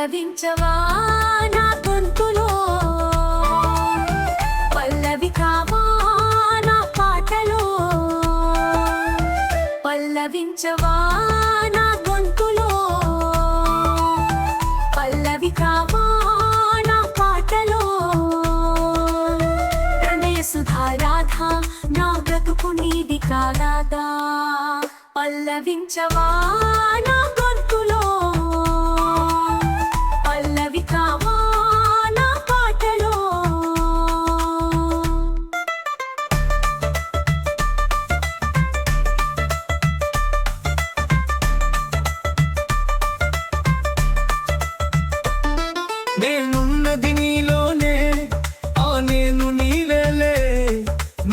పల్లవించవా నా గొంతులో, పల్లవి కావా నా పాటలో. పల్లవించవా నా గొంతులో, పల్లవి కావా నా పాటలో. ప్రణయ సుధారాధా నా బ్రతుకు నీది కారాదా. పల్లవించవా నా గొంతులో, పల్లవి కావా నా పాటలో. నేనున్నది నీలోనే, ఆ నేను నీవేలే.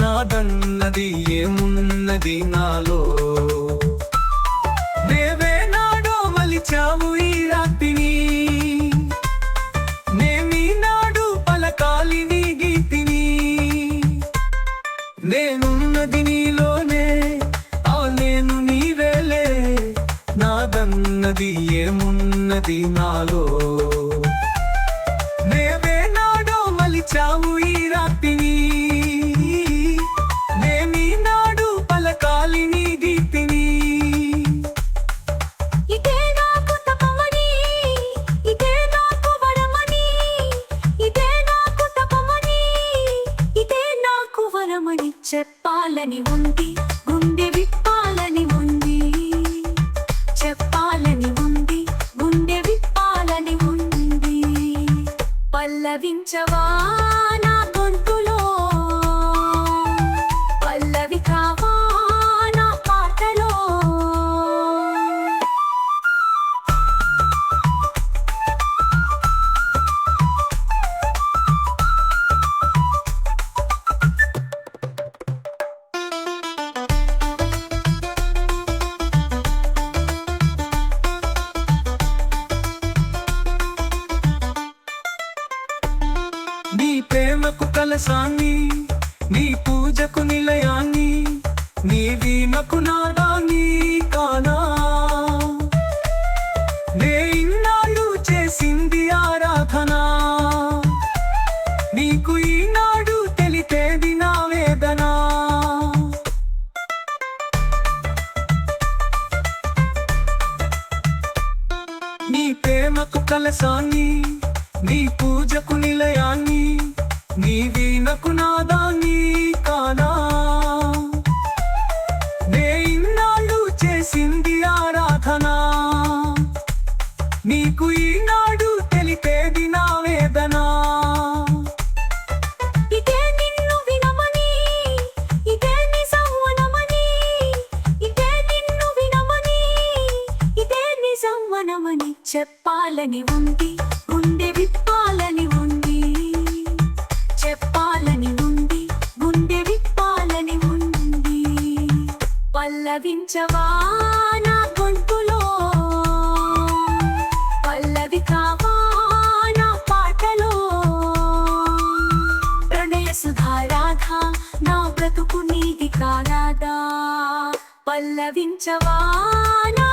నాదన్నది ఏమున్నది నాలో, దేవే నాడో మలిచావు ఈ రాత్రిని. నేమీనాడు పలకాలి నీ గీతిని. నేనున్నది నీలోనే, ఆ నేను నీవేలే. నాదన్నది ఏమున్నది నాలో, దేవే నాడో మలిచావు ఈ రాత్రిని. నేమీనాడు పలకాలి నీ గీతిని. ఇదే నాకు తపమని, ఇదే నాకు వరమని, ఇదే నాకు తపమని, ఇదే నాకు వరమని చెప్పాలని ఉంది, గుండె విప్పాలని ఉంది. చెప్పాలని ఉంది, గుండె విప్పాలని ఉంది. పల్లవించవా నా గొంతులో, పల్లవి కావా నా పాటలో. నీ ప్రేమకు కలసాన్ని, నీ పూజకు నిలయాన్ని, నీ వీణకు నాదాన్ని కానా. నే ఇన్నాళ్ళు చేసింది ఆరాధన, నీకు ఈనాడు తెలితేది నా వేదన. నీ ప్రేమకు కలసాన్ని, నీ పూజకు నిలయాన్ని, నీ వీణకు నాదాన్ని కానా. నే ఇన్నాళ్ళు చేసింది ఆరాధన, నీకు ఈనాడు తెలిపేది నా వేదన. ఇదే నిన్ను వినమని, ఇదే నిజమనమని, ఇదే నిన్ను వినమని, ఇదే నిజమనమని చెప్పాలని ఉంది, గుండె విప్పాలని ఉంది. చెప్పాలని ఉంది, గుండె విప్పాలని ఉంది. పల్లవించవా నా గొంతులో, పల్లవి కావా నా పాటలో. ప్రణయ సుధారాధా నా బ్రతుకు నీది కారాదా. పల్లవించవా నా